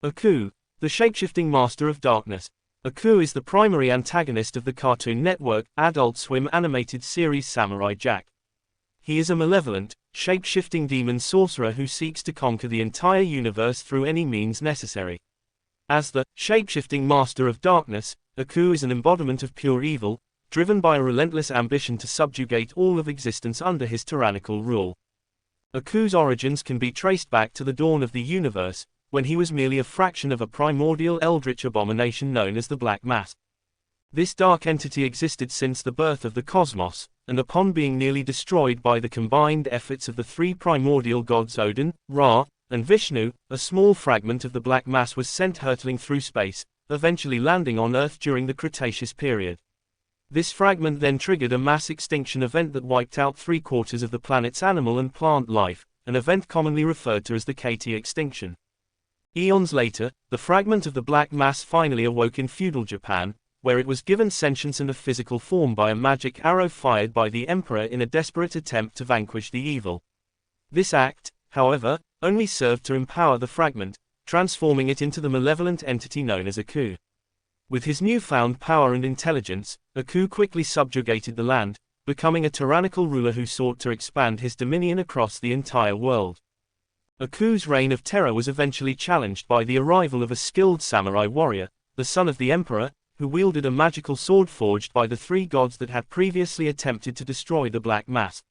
Aku, the shapeshifting master of darkness. Aku is the primary antagonist of the Cartoon Network Adult Swim animated series Samurai Jack. He is a malevolent, shape-shifting demon sorcerer who seeks to conquer the entire universe through any means necessary. As the shape-shifting master of darkness, Aku is an embodiment of pure evil, driven by a relentless ambition to subjugate all of existence under his tyrannical rule. Aku's origins can be traced back to the dawn of the universe, when he was merely a fraction of a primordial eldritch abomination known as the Black Mass. This dark entity existed since the birth of the cosmos, and upon being nearly destroyed by the combined efforts of the three primordial gods Odin, Ra, and Vishnu, a small fragment of the Black Mass was sent hurtling through space, eventually landing on Earth during the Cretaceous period. This fragment then triggered a mass extinction event that wiped out 3/4 of the planet's animal and plant life, an event commonly referred to as the KT extinction. Eons later, the fragment of the Black Mass finally awoke in feudal Japan, where it was given sentience and a physical form by a magic arrow fired by the emperor in a desperate attempt to vanquish the evil. This act, however, only served to empower the fragment, transforming it into the malevolent entity known as Aku. With his newfound power and intelligence, Aku quickly subjugated the land, becoming a tyrannical ruler who sought to expand his dominion across the entire world. Aku's reign of terror was eventually challenged by the arrival of a skilled samurai warrior, the son of the emperor, who wielded a magical sword forged by the three gods that had previously attempted to destroy the Black Mass.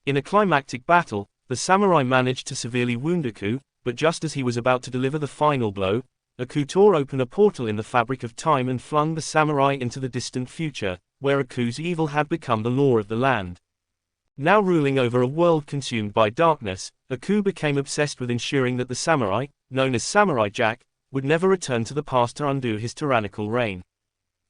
In a climactic battle, the samurai managed to severely wound Aku, but just as he was about to deliver the final blow, Aku tore open a portal in the fabric of time and flung the samurai into the distant future, where Aku's evil had become the law of the land. Now ruling over a world consumed by darkness, Aku became obsessed with ensuring that the samurai, known as Samurai Jack, would never return to the past to undo his tyrannical reign.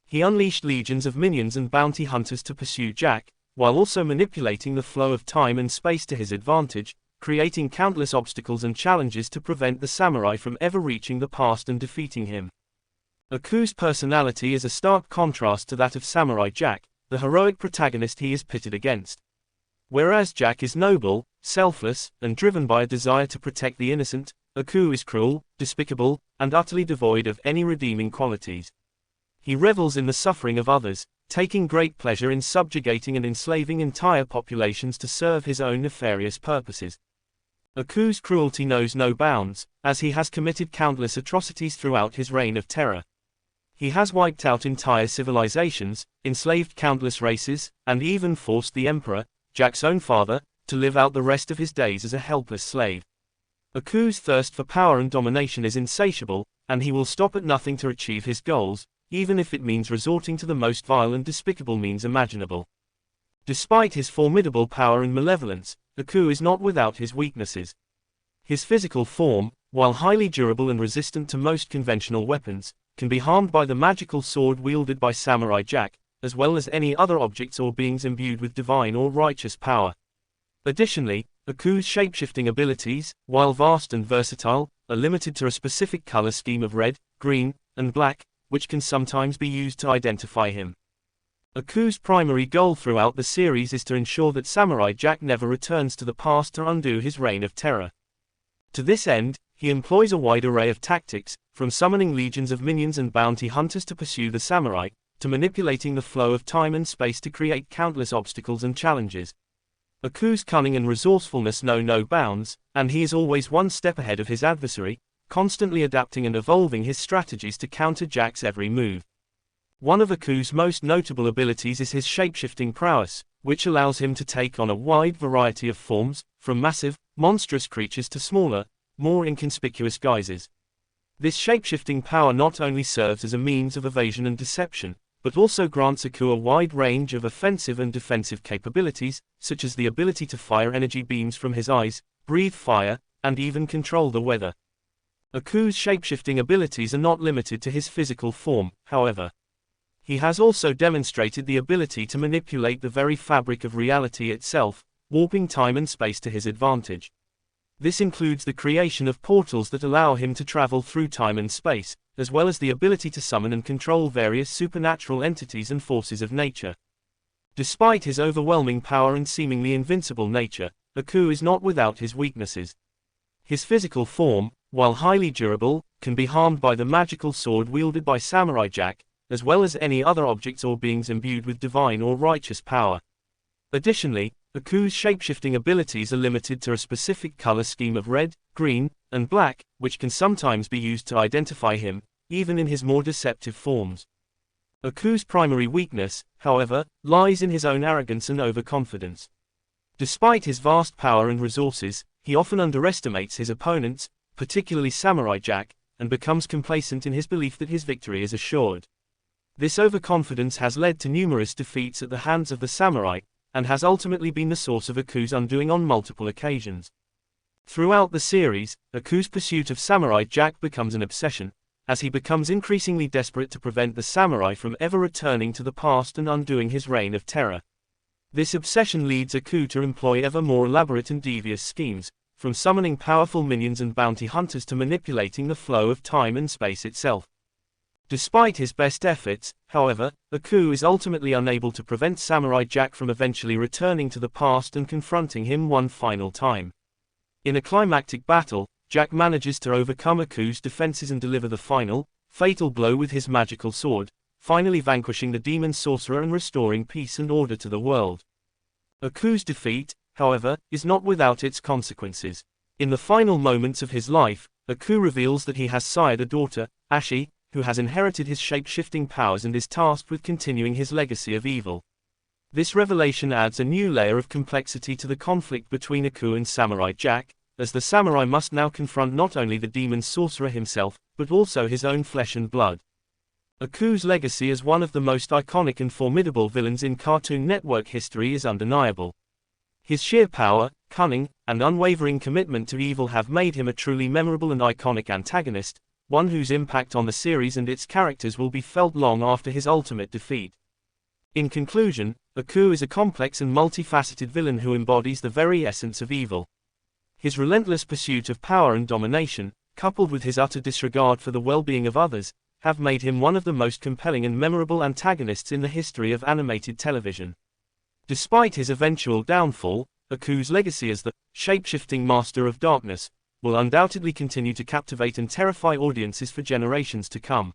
He unleashed legions of minions and bounty hunters to pursue Jack, while also manipulating the flow of time and space to his advantage, creating countless obstacles and challenges to prevent the samurai from ever reaching the past and defeating him. Aku's personality is a stark contrast to that of Samurai Jack, the heroic protagonist he is pitted against. Whereas Jack is noble, selfless, and driven by a desire to protect the innocent, Aku is cruel, despicable, and utterly devoid of any redeeming qualities. He revels in the suffering of others, taking great pleasure in subjugating and enslaving entire populations to serve his own nefarious purposes. Aku's cruelty knows no bounds, as he has committed countless atrocities throughout his reign of terror. He has wiped out entire civilizations, enslaved countless races, and even forced the emperor, Jack's own father, to live out the rest of his days as a helpless slave. Aku's thirst for power and domination is insatiable, and he will stop at nothing to achieve his goals, even if it means resorting to the most vile and despicable means imaginable. Despite his formidable power and malevolence, Aku is not without his weaknesses. His physical form, while highly durable and resistant to most conventional weapons, can be harmed by the magical sword wielded by Samurai Jack, as well as any other objects or beings imbued with divine or righteous power. Additionally, Aku's shapeshifting abilities, while vast and versatile, are limited to a specific color scheme of red, green, and black, which can sometimes be used to identify him. Aku's primary goal throughout the series is to ensure that Samurai Jack never returns to the past to undo his reign of terror. To this end, he employs a wide array of tactics, from summoning legions of minions and bounty hunters to pursue the samurai, to manipulating the flow of time and space to create countless obstacles and challenges. Aku's cunning and resourcefulness know no bounds, and he is always one step ahead of his adversary, constantly adapting and evolving his strategies to counter Jack's every move. One of Aku's most notable abilities is his shapeshifting prowess, which allows him to take on a wide variety of forms, from massive, monstrous creatures to smaller, more inconspicuous guises. This shapeshifting power not only serves as a means of evasion and deception, but also grants Aku a wide range of offensive and defensive capabilities, such as the ability to fire energy beams from his eyes, breathe fire, and even control the weather. Aku's shapeshifting abilities are not limited to his physical form, however. He has also demonstrated the ability to manipulate the very fabric of reality itself, warping time and space to his advantage. This includes the creation of portals that allow him to travel through time and space, as well as the ability to summon and control various supernatural entities and forces of nature. Despite his overwhelming power and seemingly invincible nature, Aku is not without his weaknesses. His physical form, while highly durable, can be harmed by the magical sword wielded by Samurai Jack, as well as any other objects or beings imbued with divine or righteous power. Additionally, Aku's shapeshifting abilities are limited to a specific color scheme of red, green, and black, which can sometimes be used to identify him, even in his more deceptive forms. Aku's primary weakness, however, lies in his own arrogance and overconfidence. Despite his vast power and resources, he often underestimates his opponents, particularly Samurai Jack, and becomes complacent in his belief that his victory is assured. This overconfidence has led to numerous defeats at the hands of the samurai, and has ultimately been the source of Aku's undoing on multiple occasions. Throughout the series, Aku's pursuit of Samurai Jack becomes an obsession, as he becomes increasingly desperate to prevent the samurai from ever returning to the past and undoing his reign of terror. This obsession leads Aku to employ ever more elaborate and devious schemes, from summoning powerful minions and bounty hunters to manipulating the flow of time and space itself. Despite his best efforts, however, Aku is ultimately unable to prevent Samurai Jack from eventually returning to the past and confronting him one final time. In a climactic battle, Jack manages to overcome Aku's defenses and deliver the final, fatal blow with his magical sword, finally vanquishing the demon sorcerer and restoring peace and order to the world. Aku's defeat, however, is not without its consequences. In the final moments of his life, Aku reveals that he has sired a daughter, Ashi, who has inherited his shape-shifting powers and is tasked with continuing his legacy of evil. This revelation adds a new layer of complexity to the conflict between Aku and Samurai Jack, as the samurai must now confront not only the demon sorcerer himself, but also his own flesh and blood. Aku's legacy as one of the most iconic and formidable villains in Cartoon Network history is undeniable. His sheer power, cunning, and unwavering commitment to evil have made him a truly memorable and iconic antagonist, one whose impact on the series and its characters will be felt long after his ultimate defeat. In conclusion, Aku is a complex and multifaceted villain who embodies the very essence of evil. His relentless pursuit of power and domination, coupled with his utter disregard for the well-being of others, have made him one of the most compelling and memorable antagonists in the history of animated television. Despite his eventual downfall, Aku's legacy as the shape-shifting master of darkness will undoubtedly continue to captivate and terrify audiences for generations to come.